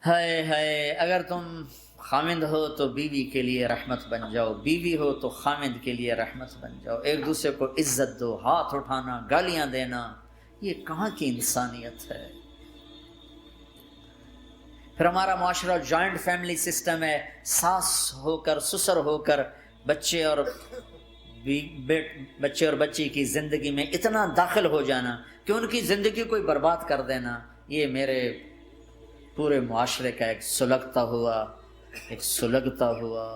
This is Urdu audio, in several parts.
ہائے ہائے، اگر تم خامند ہو تو بیوی کے لیے رحمت بن جاؤ، بیوی ہو تو خامند کے لیے رحمت بن جاؤ، ایک دوسرے کو عزت دو، ہاتھ اٹھانا، گالیاں دینا، یہ کہاں کی انسانیت ہے؟ پھر ہمارا معاشرہ جوائنٹ فیملی سسٹم ہے، ساس ہو کر سسر ہو کر بچے اور بچی کی زندگی میں اتنا داخل ہو جانا کہ ان کی زندگی کوئی برباد کر دینا، یہ میرے پورے معاشرے کا ایک سلگتا ہوا، ایک جلتا ہوا،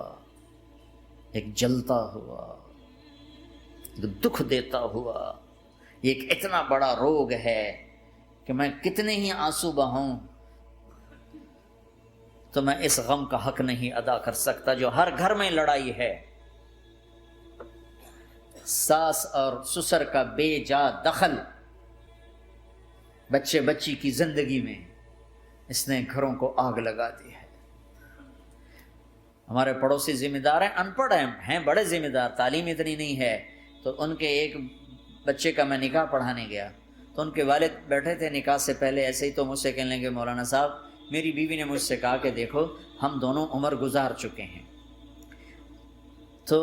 ایک دکھ دیتا ہوا، یہ ایک اتنا بڑا روگ ہے کہ میں کتنے ہی آنسو بہاؤں تو میں اس غم کا حق نہیں ادا کر سکتا جو ہر گھر میں لڑائی ہے۔ ساس اور سسر کا بے جا دخل بچی کی زندگی میں، اس نے گھروں کو آگ لگا دی ہے۔ ہمارے پڑوسی ذمہ دار ہیں، ان پڑھ ہیں بڑے ذمہ دار، تعلیم اتنی نہیں ہے، تو ان کے ایک بچے کا میں نکاح پڑھانے گیا تو ان کے والد بیٹھے تھے نکاح سے پہلے، ایسے ہی تو مجھ سے کہنے لگے مولانا صاحب میری بیوی نے مجھ سے کہا کہ دیکھو ہم دونوں عمر گزار چکے ہیں، تو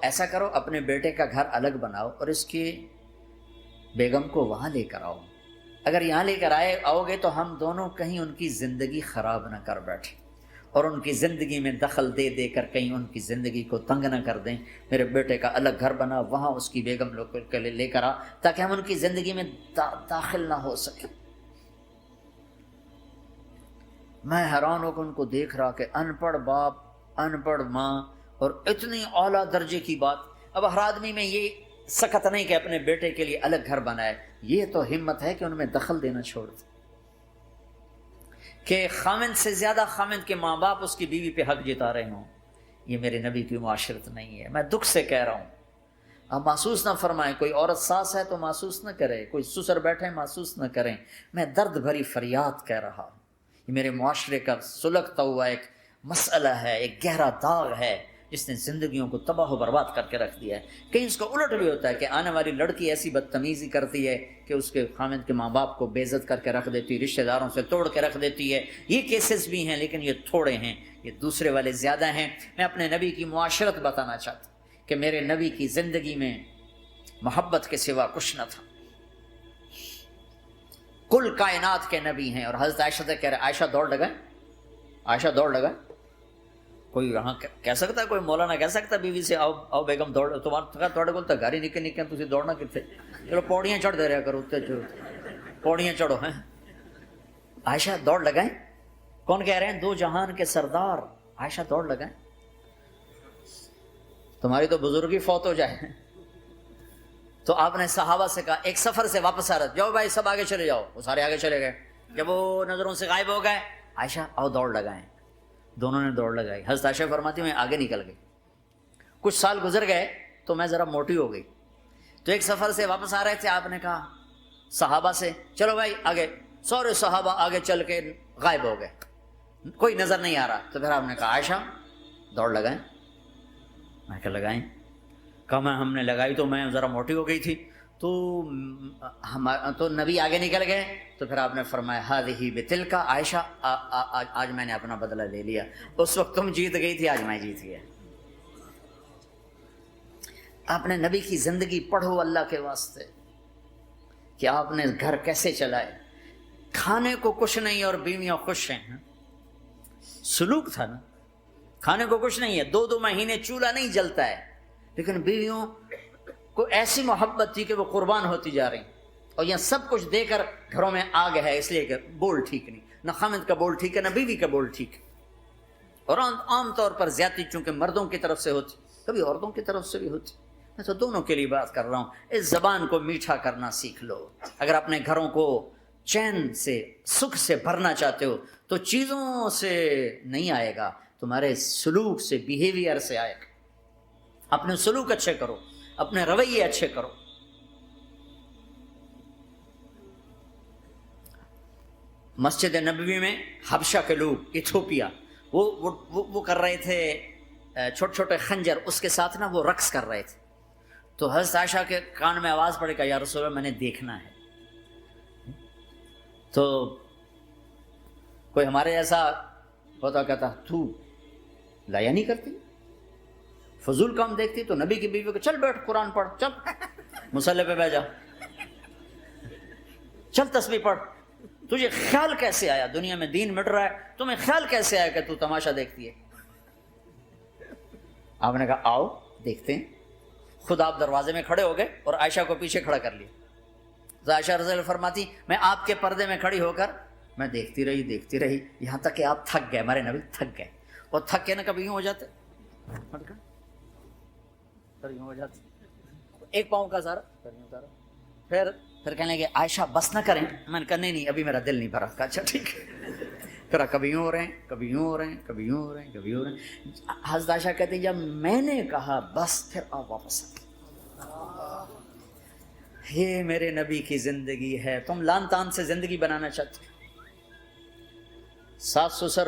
ایسا کرو اپنے بیٹے کا گھر الگ بناؤ اور اس کی بیگم کو وہاں لے کر آؤ، اگر یہاں لے کر آؤ گے تو ہم دونوں کہیں ان کی زندگی خراب نہ کر بیٹھیں اور ان کی زندگی میں دخل دے دے کر کہیں ان کی زندگی کو تنگ نہ کر دیں، میرے بیٹے کا الگ گھر بنا، وہاں اس کی بیگم لوگ کے لے کر آ تاکہ ہم ان کی زندگی میں داخل نہ ہو سکے۔ میں حیران ہو کر ان کو دیکھ رہا کہ ان پڑھ باپ، ان پڑھ ماں، اور اتنی اعلیٰ درجے کی بات۔ اب ہر آدمی میں یہ سخت نہیں کہ اپنے بیٹے کے لیے الگ گھر بنائے، یہ تو ہمت ہے کہ ان میں دخل دینا چھوڑ دے، کہ خامند سے زیادہ خامند کے ماں باپ اس کی بیوی پہ حق جتا رہے ہوں۔ یہ میرے نبی کی معاشرت نہیں ہے، میں دکھ سے کہہ رہا ہوں۔ آپ محسوس نہ فرمائیں، کوئی عورت ساس ہے تو محسوس نہ کرے، کوئی سسر بیٹھے محسوس نہ کریں، میں درد بھری فریاد کہہ رہا ہوں۔ یہ میرے معاشرے کا سلگتا ہوا ایک مسئلہ ہے، ایک گہرا داغ ہے جس نے زندگیوں کو تباہ و برباد کر کے رکھ دیا ہے۔ کہیں اس کا الٹ بھی ہوتا ہے کہ آنے والی لڑکی ایسی بدتمیزی کرتی ہے کہ اس کے خامند کے ماں باپ کو بے عزت کر کے رکھ دیتی ہے، رشتہ داروں سے توڑ کے رکھ دیتی ہے۔ یہ کیسز بھی ہیں لیکن یہ تھوڑے ہیں، یہ دوسرے والے زیادہ ہیں۔ میں اپنے نبی کی معاشرت بتانا چاہتا ہوں کہ میرے نبی کی زندگی میں محبت کے سوا کچھ نہ تھا، کل کائنات کے نبی ہیں۔ اور حضرت عائشہ سے کہہ رہے عائشہ دوڑ لگائیں، عائشہ دوڑ لگائیں۔ کوئی یہاں کہہ سکتا ہے، کوئی مولانا کہہ سکتا ہے بیوی سے آؤ آؤ بیگم دوڑ، تمہارے کو تو گھر ہی نکل تھی دوڑنا کتنے، چلو پوڑیاں چڑھ دے رہا کرو، پوڑیاں چڑھو ہیں۔ عائشہ دوڑ لگائیں، کون کہہ رہے ہیں؟ دو جہان کے سردار عائشہ دوڑ لگائیں، تمہاری تو بزرگی فوت ہو جائے۔ تو آپ نے صحابہ سے کہا، ایک سفر سے واپس آ رہا، جاؤ بھائی سب آگے چلے جاؤ، وہ سارے آگے چلے گئے۔ جب وہ نظروں سے غائب ہو گئے، عائشہ آؤ دوڑ لگائیں، دونوں نے دوڑ لگائی۔ حضرت عائشہ فرماتی میں آگے نکل گئی، کچھ سال گزر گئے تو میں ذرا موٹی ہو گئی، تو ایک سفر سے واپس آ رہے تھے، آپ نے کہا صحابہ سے چلو بھائی آگے، سارے صحابہ آگے چل کے غائب ہو گئے، کوئی نظر نہیں آ رہا، تو پھر آپ نے کہا عائشہ دوڑ لگائیں، میں کہا لگائیں، کہا میں ہم نے لگائی تو میں ذرا موٹی ہو گئی تھی، تو نبی آگے نکل گئے، تو پھر آپ نے فرمایا ہذہ بتلک، عائشہ آج میں نے اپنا بدلہ لے لیا، اس وقت تم جیت گئی تھی، آج میں جیت گیا۔ آپ نے نبی کی زندگی پڑھو اللہ کے واسطے کہ آپ نے گھر کیسے چلائے، کھانے کو کچھ نہیں اور بیویاں خوش ہیں، سلوک تھا نا، کھانے کو کچھ نہیں ہے، 2 مہینے چولہا نہیں جلتا ہے، لیکن بیویوں کو ایسی محبت تھی کہ وہ قربان ہوتی جا رہی، اور یہاں سب کچھ دے کر گھروں میں آگ ہے، اس لیے کہ بول ٹھیک نہیں، نہ خامد کا بول ٹھیک ہے نہ بیوی کا بول ٹھیک ہے۔ اور عام طور پر زیادتی چونکہ مردوں کی طرف سے ہوتی، کبھی عورتوں کی طرف سے بھی ہوتی، میں تو دونوں کے لیے بات کر رہا ہوں۔ اس زبان کو میٹھا کرنا سیکھ لو، اگر اپنے گھروں کو چین سے سکھ سے بھرنا چاہتے ہو تو چیزوں سے نہیں آئے گا، تمہارے سلوک سے، بیہیویئر سے آئے گا۔ اپنے سلوک اچھے کرو، اپنے رویے اچھے کرو۔ مسجد نبوی میں حبشہ کے لوگ، ایتھوپیا، وہ کر رہے تھے چھوٹے چھوٹے خنجر، اس کے ساتھ نا وہ رقص کر رہے تھے، تو حضرت عائشہ کے کان میں آواز پڑے کہ یا رسول اللہ میں نے دیکھنا ہے، تو کوئی ہمارے ایسا ہوتا کہتا تو لایا نہیں کرتی, فضول کام دیکھتی, تو نبی کی بیوی کو چل بیٹھ قرآن پڑھ, چل مصلی پہ بیٹھ جا, چل تسبیح پڑھ. تجھے خیال کیسے آیا, دنیا میں دین مٹ رہا ہے, تمہیں خیال کیسے آیا کہ تو تماشا دیکھتی ہے؟ آپ نے کہا آؤ دیکھتے ہیں. خود آپ دروازے میں کھڑے ہو گئے اور عائشہ کو پیچھے کھڑا کر لیا. تو عائشہ رضی اللہ فرماتی میں آپ کے پردے میں کھڑی ہو کر میں دیکھتی رہی یہاں تک کہ آپ تھک گئے, ہمارے نبی تھک گئے, اور تھک کے نا کبھی یوں ہو جاتے, یوں ہو جاتے, ایک پاؤں کا سارا, پھر کہنے لگے عائشہ بس نہ کریں. میں نے کہا نہیں ابھی میرا دل نہیں بھرا. اچھا ٹھیک ہے. پھر کبھی یوں ہو رہے ہیں, کبھی یوں ہو رہے ہیں, کبھی یوں ہو رہے ہیں, کبھی یوں ہو رہے ہیں. حضرت عائشہ کہتے ہیں جب میں نے کہا بس, پھر آپ واپس آ گئے. یہ میرے نبی کی زندگی ہے. تم لان تان سے زندگی بنانا چاہتے, ساس سسر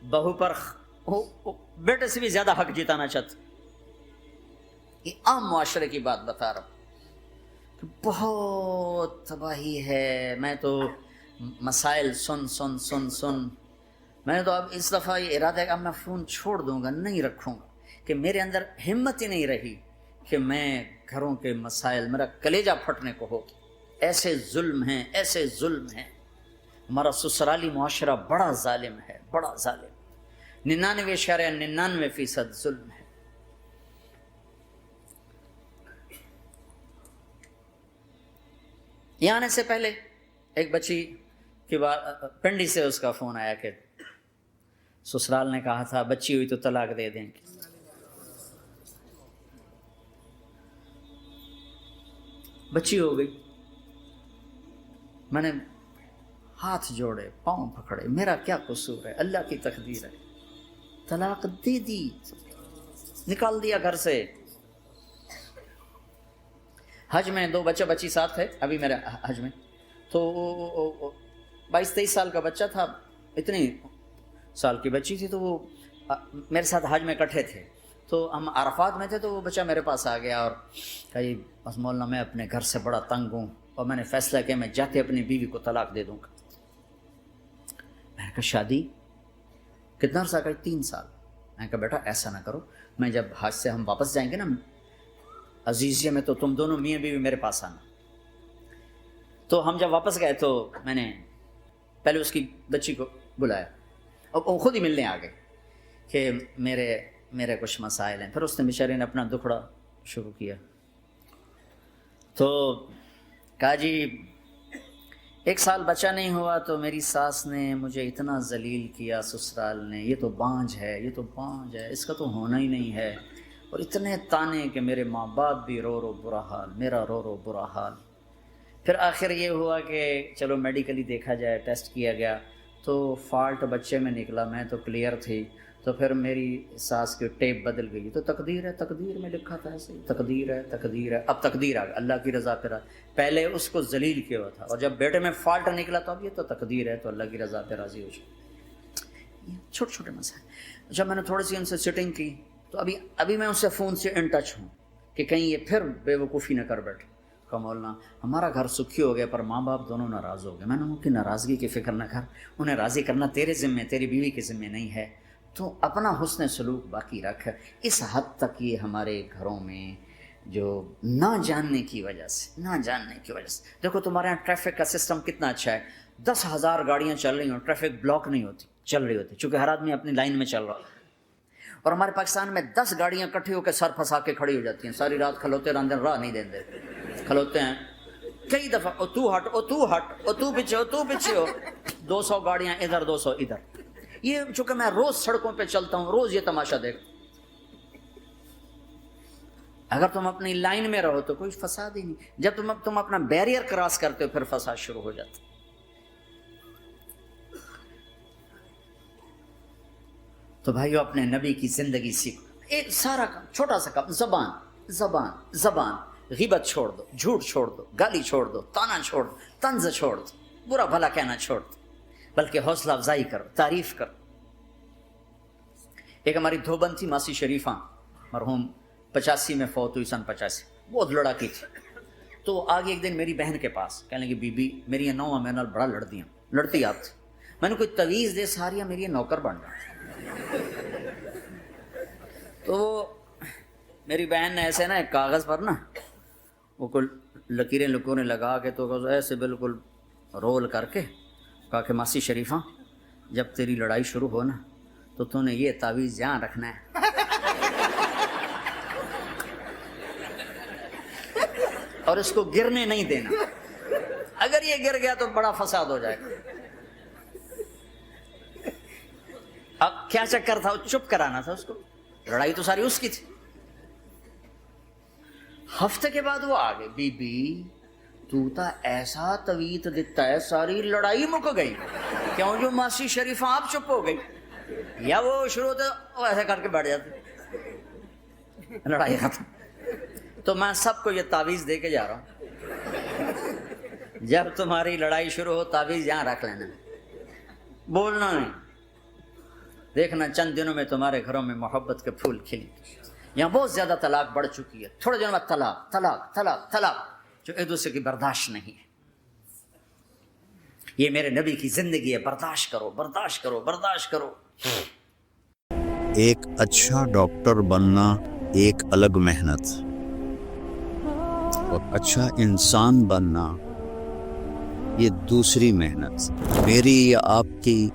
بہو پر بیٹے سے بھی زیادہ حق جتانا چاہتے. یہ عام معاشرے کی بات بتا رہا ہوں, بہت تباہی ہے. میں تو مسائل سن میں نے تو اب اس دفعہ یہ ارادہ ہے کہ اب میں فون چھوڑ دوں گا, نہیں رکھوں گا, کہ میرے اندر ہمت ہی نہیں رہی کہ میں گھروں کے مسائل, میرا کلیجہ پھٹنے کو ہو. ایسے ظلم ہیں, ایسے ظلم ہیں. ہمارا سسرالی معاشرہ بڑا ظالم ہے, بڑا ظالم. 99.99% ظلم ہے. یہاں آنے سے پہلے ایک بچی کی بات, پنڈی سے اس کا فون آیا کہ سسرال نے کہا تھا بچی ہوئی تو طلاق دے دیں گے. بچی ہو گئی. میں نے ہاتھ جوڑے, پاؤں پکڑے, میرا کیا قصور ہے, اللہ کی تقدیر ہے. طلاق دے دی, نکال دیا گھر سے. حج میں 2 بچہ بچی ساتھ تھے ابھی میرے حج میں, تو 22-23 سال کا بچہ تھا, اتنی سال کی بچی تھی. تو وہ میرے ساتھ حج میں اکٹھے تھے. تو ہم عرفات میں تھے, تو وہ بچہ میرے پاس آ گیا اور کہا جی بس مولانا میں اپنے گھر سے بڑا تنگ ہوں, اور میں نے فیصلہ کیا میں جاتے اپنی بیوی کو طلاق دے دوں گا. میں نے کہا شادی کتنا عرصہ کا؟ 3 سال. میں نے کہا بیٹا ایسا نہ کرو, میں جب حج سے ہم واپس جائیں گے نا عزیزیہ میں, تو تم دونوں میاں بیوی میرے پاس آنا. تو ہم جب واپس گئے تو میں نے پہلے اس کی بچی کو بلایا, اور وہ خود ہی ملنے آ گئے کہ میرے کچھ مسائل ہیں. پھر اس نے بیچارے نے اپنا دکھڑا شروع کیا. تو کہا جی 1 سال بچہ نہیں ہوا تو میری ساس نے مجھے اتنا ذلیل کیا, سسرال نے, یہ تو بانجھ ہے, یہ تو بانجھ ہے, اس کا تو ہونا ہی نہیں ہے, اور اتنے تانے کہ میرے ماں باپ بھی رو برا حال, میرا رو برا حال. پھر آخر یہ ہوا کہ چلو میڈیکلی دیکھا جائے, ٹیسٹ کیا گیا تو فالٹ بچے میں نکلا, میں تو کلیئر تھی. تو پھر میری ساس کی ٹیپ بدل گئی. تو تقدیر ہے, تقدیر میں لکھا تھا ایسے, تقدیر ہے. اب تقدیر آ گئی, اللہ کی رضا پہ. پہلے اس کو ذلیل کیا ہوا تھا, اور جب بیٹے میں فالٹ نکلا تو اب یہ تو تقدیر ہے, تو اللہ کی رضا پہ راضی ہو جائے. چھوٹے چھوٹے مسائل. جب میں نے تھوڑی سی ان سے سٹنگ کی تو ابھی میں اس سے فون سے ان ٹچ ہوں کہ کہیں یہ پھر بے وقوفی نہ کر بیٹھے. کہا مولانا ہمارا گھر سکھی ہو گیا پر ماں باپ دونوں ناراض ہو گئے. میں نے ان کی ناراضگی کی فکر نہ کر, انہیں راضی کرنا تیرے ذمے, تیری بیوی کے ذمے نہیں ہے. تو اپنا حسن سلوک باقی رکھ. اس حد تک یہ ہمارے گھروں میں جو نہ جاننے کی وجہ سے دیکھو تمہارے یہاں ٹریفک کا سسٹم کتنا اچھا ہے. 10,000 گاڑیاں چل رہی ہوں, ٹریفک بلاک نہیں ہوتی, چل رہی ہوتی, چونکہ ہر آدمی اپنی لائن میں چل رہا. اور ہمارے پاکستان میں 10 گاڑیاں اکٹھی ہو کے سر پھنسا کے کھڑی ہو جاتی ہیں, ساری رات کھلوتے رہتے ہیں, راہ نہیں دیتے, کھلوتے ہیں کئی دفعہ, او تو ہٹ, او تو پیچھے ہو. 200 گاڑیاں ادھر, 200 ادھر. یہ چونکہ میں روز سڑکوں پہ چلتا ہوں, روز یہ تماشا دیکھتا ہوں. اگر تم اپنی لائن میں رہو تو کوئی فساد ہی نہیں. جب تم اپنا بیریئر کراس کرتے ہو پھر فساد شروع ہو جاتا. تو بھائیو اپنے نبی کی زندگی سیکھو. ایک سارا کام, چھوٹا سا کام, زبان, غیبت چھوڑ دو, جھوٹ چھوڑ دو, گالی چھوڑ دو, تانا چھوڑ دو, طنز چھوڑ دو, برا بھلا کہنا چھوڑ دو, بلکہ حوصلہ افزائی کرو, تعریف کرو. ایک ہماری دھوبن تھی ماسی شریفہ, مرحوم 85 میں فوت ہوئی, سن 85, بہت لڑاکی تھی. تو آگے ایک دن میری بہن کے پاس کہنے لگی بی بی میری یہ 9 مہینہ بڑا لڑتی آپ تھی. میں نے کوئی تویز دے ساریا میری نوکر بن رہا. تو میری بہن نے ایسے نا ایک کاغذ پر نا وہ کوئی لکیریں لکوریں لگا کے تو ایسے بالکل رول کر کے کہا کہ ماسی شریفہ جب تیری لڑائی شروع ہو نا تو نے یہ تعویذ یہاں رکھنا ہے اور اس کو گرنے نہیں دینا. اگر یہ گر گیا تو بڑا فساد ہو جائے گا. اب کیا چکر تھا, چپ کرانا تھا اس کو, لڑائی تو ساری اس کی تھی. ہفتے کے بعد وہ آ گئی, بی بی تو تا ایسا تویت دیتا ہے ساری لڑائی مک گئی. کیوں جو ماسی شریفہ آپ چپ ہو گئی, یا وہ شروع ہوتے وہ ایسے کر کے بیٹھ جاتے, لڑائی ختم. تو میں سب کو یہ تعویذ دے کے جا رہا ہوں, جب تمہاری لڑائی شروع ہو تعویذ یہاں رکھ لینا, بولنا نہیں. دیکھنا چند دنوں میں تمہارے گھروں میں محبت کے پھول کھلیں. یہاں بہت زیادہ طلاق بڑھ چکی ہے, تھوڑے دنوں میں طلاق طلاق طلاق طلاق, جو ایک دوسرے کی برداشت نہیں ہے. یہ میرے نبی کی زندگی ہے, برداشت کرو برداشت کرو برداشت کرو. ایک اچھا ڈاکٹر بننا ایک الگ محنت, اور اچھا انسان بننا یہ دوسری محنت. میری یا آپ کی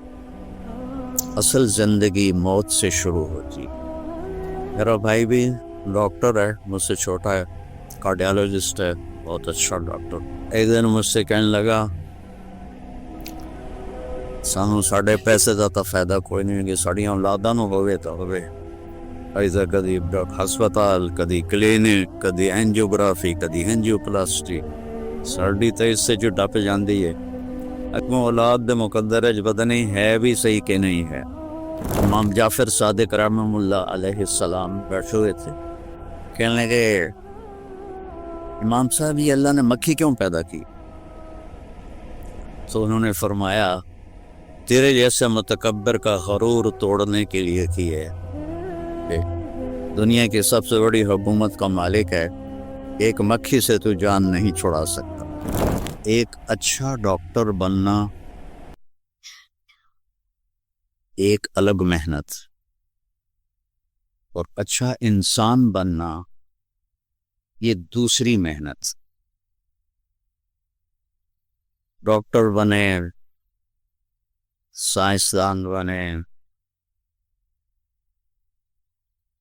اصل زندگی موت سے شروع ہوتی. میرا بھائی بھی ڈاکٹر ہے, مجھ سے چھوٹا ہے, کارڈیالوجسٹ ہے, بہت اچھا ڈاکٹر. ایک دن مجھ سے کہنے لگا سانو ساڑھے پیسے دا تا فائدہ کوئی نہیں کہ ساڑیاں اولاداں نو ہوئے تا ہوئے. ایسا کدی ہسپتال, کدی کلینک, کدی اینجیوگرافی, کدی اینجیوپلاسٹی, ساڑی تو اس سے جو ڈپ جاندی ہے. اگوں اولاد دے مقدر ہے پتہ نہیں ہے بھی صحیح کہ نہیں ہے. امام جعفر صادق رحمہ اللہ علیہ السلام بیٹھے ہوئے تھے, کہنے لگے امام صاحب یہ اللہ نے مکھی کیوں پیدا کی؟ تو انہوں نے فرمایا تیرے جیسے متکبر کا غرور توڑنے کے لیے کی ہے. دنیا کی سب سے بڑی حکومت کا مالک ہے, ایک مکھی سے تو جان نہیں چھڑا سکتا. ایک اچھا ڈاکٹر بننا ایک الگ محنت, اور اچھا انسان بننا یہ دوسری محنت. ڈاکٹر بنے, سائنسدان بنے,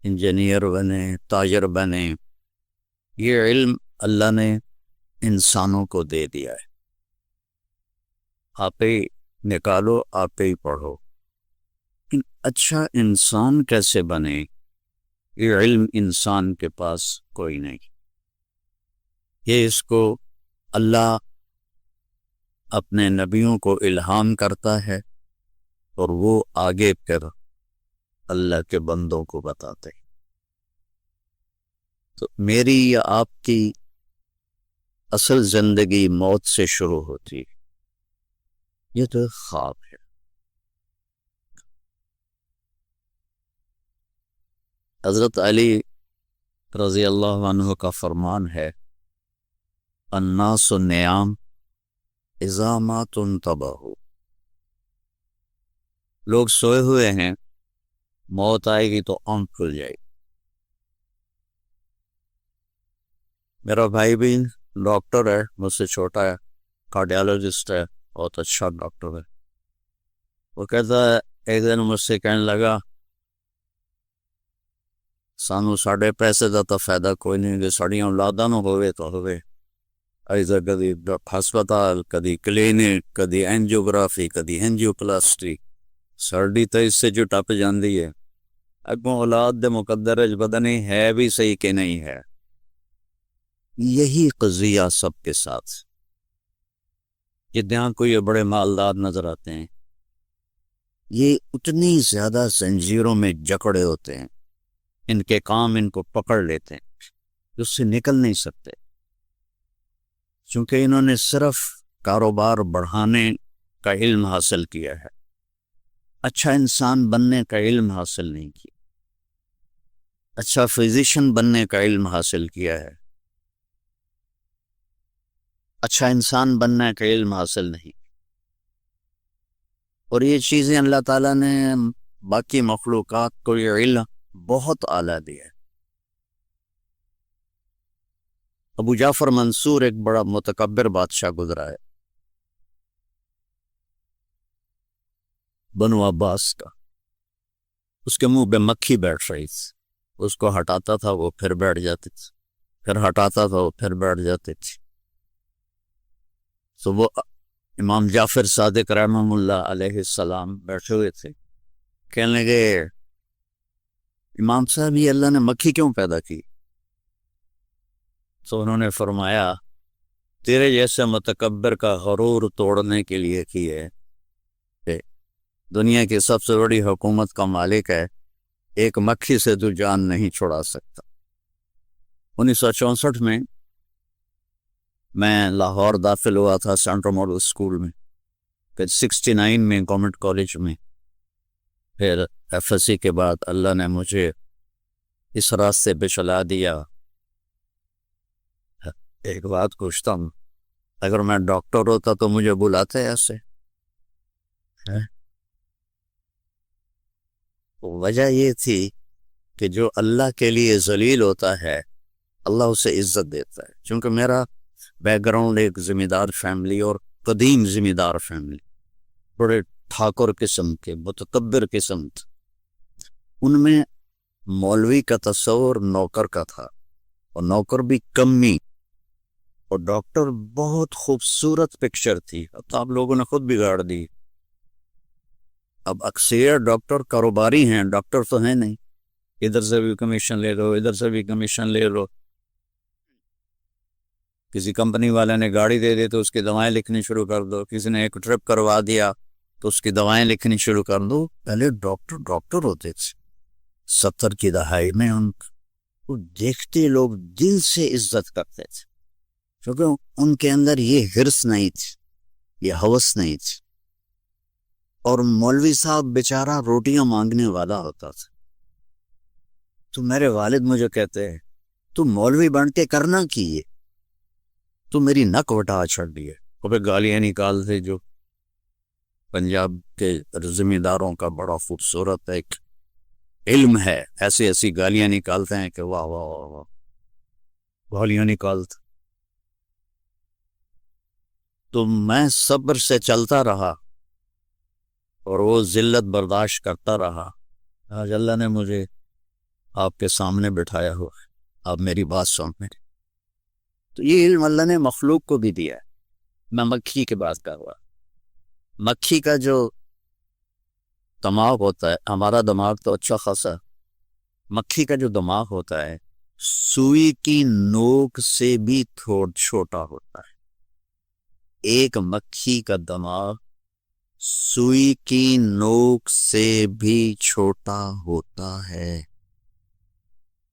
انجینئر بنے, تاجر بنے, یہ علم اللہ نے انسانوں کو دے دیا ہے. آپ ہی نکالو, آپ ہی پڑھو. لیکن اچھا انسان کیسے بنے یہ علم انسان کے پاس کوئی نہیں. یہ اس کو اللہ اپنے نبیوں کو الہام کرتا ہے اور وہ آگے پھر اللہ کے بندوں کو بتاتے ہیں. تو میری یا آپ کی اصل زندگی موت سے شروع ہوتی ہے. یہ تو خواب ہے. حضرت علی رضی اللہ عنہ کا فرمان ہے الناس نیام اذا ما تنتبہوا. لوگ سوئے ہوئے ہیں, موت آئے گی تو آنکھ کھل جائے گی. میرا بھائی بھی ڈاکٹر ہے, مجھ سے چھوٹا ہے, کارڈیالوجسٹ ہے, بہت اچھا ڈاکٹر ہے. وہ کہتا ہے ایک دن مجھ سے کہنے لگا سانو ساڑھے پیسے دا تا فائدہ کوئی نہیں کہ ساڑیاں اولاداں نو ہوئے تو ہوئے. ایسا کدی ہسپتال, کدی کلینک, کدی اینجیوگرافی, کدی اینجیوپلاسٹی, ساڑی تو اس سے جو ٹپ جاندی ہے. اگوں اولاد دے مقدر ہے پتہ نہیں ہے بھی صحیح کہ نہیں ہے. یہی قضیہ سب کے ساتھ. جتنے کوئی بڑے مالدار نظر آتے ہیں, یہ اتنی زیادہ زنجیروں میں جکڑے ہوتے ہیں, ان کے کام ان کو پکڑ لیتے ہیں, اس سے نکل نہیں سکتے, چونکہ انہوں نے صرف کاروبار بڑھانے کا علم حاصل کیا ہے, اچھا انسان بننے کا علم حاصل نہیں کیا, اچھا فزیشین بننے کا علم حاصل کیا ہے, اچھا انسان بننے کا علم حاصل نہیں. اور یہ چیزیں اللہ تعالیٰ نے باقی مخلوقات کو یہ علم بہت اعلیٰ دیا ہے. ابو جعفر منصور ایک بڑا متکبر بادشاہ گزرا ہے بنو عباس کا. اس کے منہ پہ مکھی بیٹھ رہی تھی، اس کو ہٹاتا تھا وہ پھر بیٹھ جاتی تھی، پھر ہٹاتا تھا وہ پھر بیٹھ جاتی تھی. تو وہ امام جعفر صادق رحمہ اللہ علیہ السلام بیٹھے ہوئے تھے، کہنے لگے امام صاحب یہ اللہ نے مکھی کیوں پیدا کی؟ تو انہوں نے فرمایا تیرے جیسے متکبر کا غرور توڑنے کے لیے کی ہے. دنیا کی سب سے بڑی حکومت کا مالک ہے، ایک مکھی سے تو جان نہیں چھڑا سکتا. 1964 میں لاہور داخل ہوا تھا سینٹرل ماڈل اسکول میں، پھر 69 میں گورنمنٹ کالج میں، پھر ایف ایس سی کے بعد اللہ نے مجھے اس راستے پہ چلا دیا. ایک بات پوچھتا ہوں، اگر میں ڈاکٹر ہوتا تو مجھے بلاتے ایسے؟ وجہ یہ تھی کہ جو اللہ کے لیے ذلیل ہوتا ہے اللہ اسے عزت دیتا ہے. چونکہ میرا بیک گراؤنڈ ایک ذمہ دار فیملی اور قدیم ذمہ دار فیملی، بڑے ٹھاکر قسم کے متکبر قسم تھے. ان میں مولوی کا تصور نوکر کا تھا، اور نوکر بھی کمی، اور ڈاکٹر بہت خوبصورت پکچر تھی. اب تو آپ لوگوں نے خود بگاڑ دی. اب اکثر ڈاکٹر کاروباری ہیں، ڈاکٹر تو ہیں نہیں. ادھر سے بھی کمیشن لے لو، ادھر سے بھی کمیشن لے لو. کسی کمپنی والے نے گاڑی دے دی تو اس کی دوائیں لکھنی شروع کر دو، کسی نے ایک ٹرپ کروا دیا تو اس کی دوائیں لکھنی شروع کر دو. پہلے ڈاکٹر ہوتے تھے 70 کی دہائی میں، ان کو دیکھتے لوگ دل سے عزت کرتے تھے، کیونکہ ان کے اندر یہ حرص نہیں تھی، یہ ہوس نہیں تھی. اور مولوی صاحب بیچارہ روٹیاں مانگنے والا ہوتا تھا. تو میرے والد مجھے کہتے ہیں تو مولوی بن کے کرنا کی ہے، تو میری نک وٹا چھڑ دی ہے. اور پھر گالیاں نکالتے، جو پنجاب کے ذمہ داروں کا بڑا خوبصورت ایک علم ہے، ایسی ایسی گالیاں نکالتے ہیں کہ واہ واہ واہ واہ، گالیاں نکالتے. تو میں صبر سے چلتا رہا اور وہ ذلت برداشت کرتا رہا. آج اللہ نے مجھے آپ کے سامنے بٹھایا ہوا ہے، آپ میری بات سن رہے. تو یہ علم اللہ نے مخلوق کو بھی دیا ہے. میں مکھی کی بات کر رہا. مکھی کا جو دماغ ہوتا ہے، ہمارا دماغ تو اچھا خاصا، مکھی کا جو دماغ ہوتا ہے سوئی کی نوک سے بھی چھوٹا ہوتا ہے. ایک مکھی کا دماغ سوئی کی نوک سے بھی چھوٹا ہوتا ہے،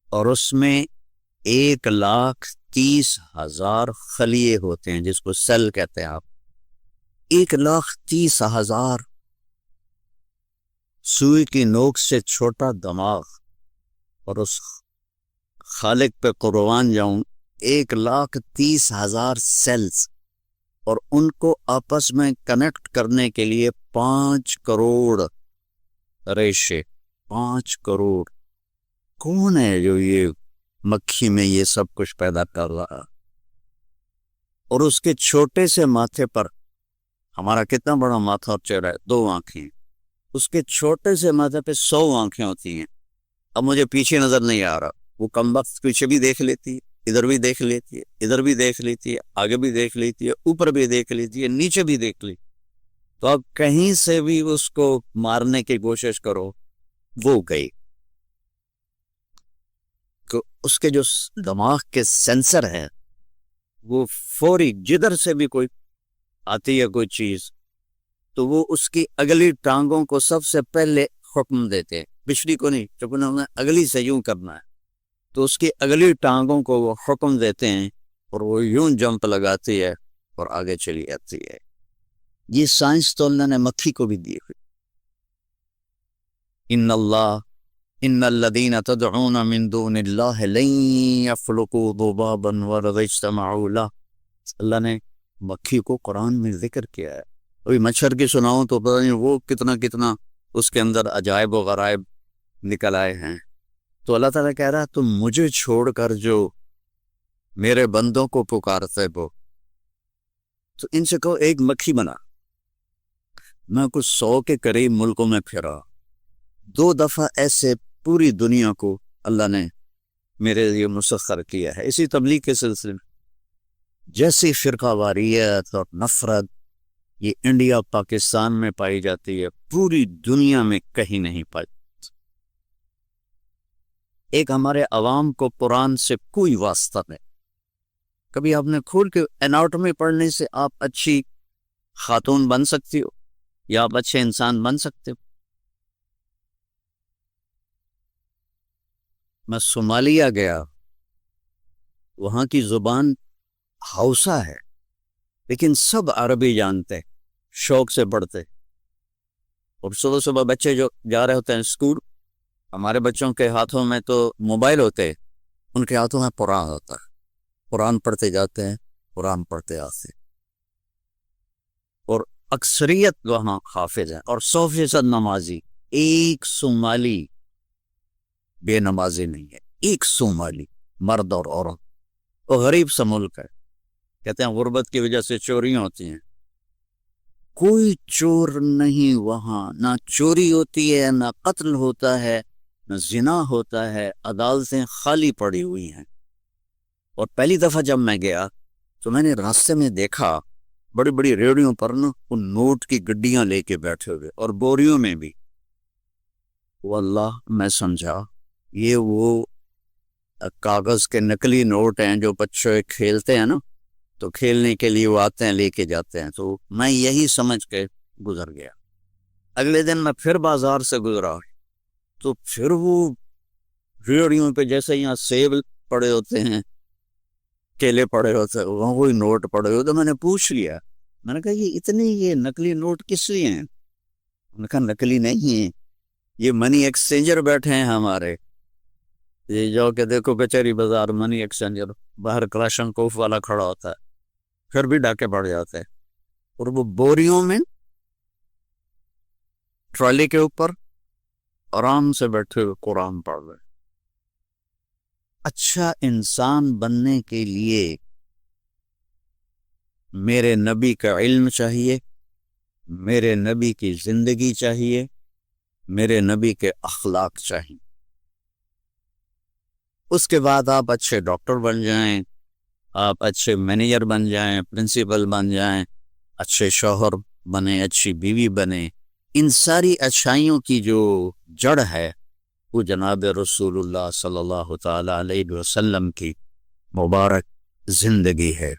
اور اس میں 1,30,000 خلیے ہوتے ہیں، جس کو سیل کہتے ہیں آپ. 1,30,000 سوئی کی نوک سے چھوٹا دماغ، اور اس خالق پہ قربان جاؤں 1,30,000 سیلز، اور ان کو آپس میں کنیکٹ کرنے کے لیے 5 کروڑ ریشے. 5 کروڑ. کون ہے جو یہ مکھی میں یہ سب کچھ پیدا کر رہا؟ اور اس کے چھوٹے سے ماتھے پر، ہمارا کتنا بڑا ماتھا اور چہرہ ہے، 2 آنکھیں، اس کے چھوٹے سے ماتھے پہ 100 آنکھیں ہوتی ہیں. اب مجھے پیچھے نظر نہیں آ رہا، وہ کم وقت پیچھے بھی دیکھ لیتی ہے، ادھر بھی دیکھ لیتی ہے، ادھر بھی دیکھ لیتی ہے، آگے بھی دیکھ لیتی ہے، اوپر بھی دیکھ لیتی ہے، نیچے بھی دیکھ لی. تو اب کہیں سے بھی اس کو مارنے کی کوشش کرو، وہ گئی. تو اس کے جو دماغ کے سینسر ہیں وہ فوری جدھر سے بھی کوئی آتی ہے کوئی چیز تو وہ اس کی اگلی ٹانگوں کو سب سے پہلے حکم دیتے ہیں، پچھلی کو نہیں، کیونکہ انہوں نے اگلی سے یوں کرنا ہے. تو اس کی اگلی ٹانگوں کو وہ حکم دیتے ہیں اور وہ یوں جمپ لگاتی ہے اور آگے چلی جاتی ہے. یہ سائنس تو اللہ نے مکھی کو بھی دی ہوئی. ان الذین تدعون من دون اللہ لن یخلقوا ذبابا ولو اجتمعوا لہ. اللہ نے مکھی کو قرآن میں ذکر کیا ہے. ابھی مچھر کی سناؤں تو پتہ نہیں وہ کتنا کتنا اس کے اندر عجائب و غرائب نکل آئے ہیں. تو اللہ تعالیٰ کہہ رہا تم مجھے چھوڑ کر جو میرے بندوں کو پکارتے ہو تو ان سے کہو ایک مکھی بنا. میں کچھ 100 کے قریب ملکوں میں پھرا, 2 دفعہ ایسے پوری دنیا کو اللہ نے میرے لیے مسخر کیا ہے. اسی تبلیغ کے سلسلے میں جیسی فرقہ واریت اور نفرت یہ انڈیا پاکستان میں پائی جاتی ہے, پوری دنیا میں کہیں نہیں پائی. ایک ہمارے عوام کو قرآن سے کوئی واسطہ نہیں. کبھی آپ نے کھول کے اناٹومی پڑھنے سے آپ اچھی خاتون بن سکتی ہو یا آپ اچھے انسان بن سکتے ہو؟ میں صومالیہ گیا, وہاں کی زبان ہاؤسا ہے لیکن سب عربی جانتے, شوق سے پڑھتے. اور صبح صبح بچے جو جا رہے ہوتے ہیں اسکول, ہمارے بچوں کے ہاتھوں میں تو موبائل ہوتے, ان کے ہاتھوں میں قرآن ہوتا ہے, قرآن پڑھتے جاتے ہیں, قرآن پڑھتے آتے. اور اکثریت وہاں حافظ ہیں اور 100% نمازی. ایک صومالی بے نمازی نہیں ہے, ایک صومالی مرد اور عورت. وہ غریب سا ملک ہے, کہتے ہیں غربت کی وجہ سے چوریاں ہوتی ہیں. کوئی چور نہیں وہاں, نہ چوری ہوتی ہے, نہ قتل ہوتا ہے, نہ زنا ہوتا ہے. عدالتیں خالی پڑی ہوئی ہیں. اور پہلی دفعہ جب میں گیا تو میں نے راستے میں دیکھا بڑی بڑی ریڑیوں پر نا وہ نوٹ کی گڈیاں لے کے بیٹھے ہوئے, اور بوریوں میں بھی. واللہ میں سمجھا یہ وہ کاغذ کے نقلی نوٹ ہیں جو بچے کھیلتے ہیں نا, تو کھیلنے کے لیے وہ آتے ہیں لے کے جاتے ہیں. تو میں یہی سمجھ کے گزر گیا. اگلے دن میں پھر بازار سے گزرا تو پھر وہ ریڑیوں پہ جیسے یہاں سیب پڑے ہوتے ہیں, کیلے پڑے ہوتے ہیں, وہاں کوئی نوٹ پڑے ہوتے. میں نے پوچھ لیا, میں نے کہا یہ اتنے یہ نقلی نوٹ کس لیے ہیں؟ انہوں نے کہا نقلی نہیں ہیں, یہ منی ایکسچینجر بیٹھے ہیں ہمارے. یہ جو کہ دیکھو کچہری بازار منی ایکسچینجر باہر کلاشن کوف والا کھڑا ہوتا ہے, پھر بھی ڈاکے پڑ جاتے ہیں. اور وہ بوریوں میں ٹرالی کے اوپر آرام سے بیٹھے ہوئے قرآن پڑھ رہے. اچھا انسان بننے کے لیے میرے نبی کا علم چاہیے, میرے نبی کی زندگی چاہیے, میرے نبی کے اخلاق چاہیے. اس کے بعد آپ اچھے ڈاکٹر بن جائیں, آپ اچھے مینیجر بن جائیں, پرنسپل بن جائیں, اچھے شوہر بنیں, اچھی بیوی بنیں. ان ساری اچھائیوں کی جو جڑ ہے وہ جناب رسول اللہ صلی اللہ تعالی علیہ وسلم کی مبارک زندگی ہے.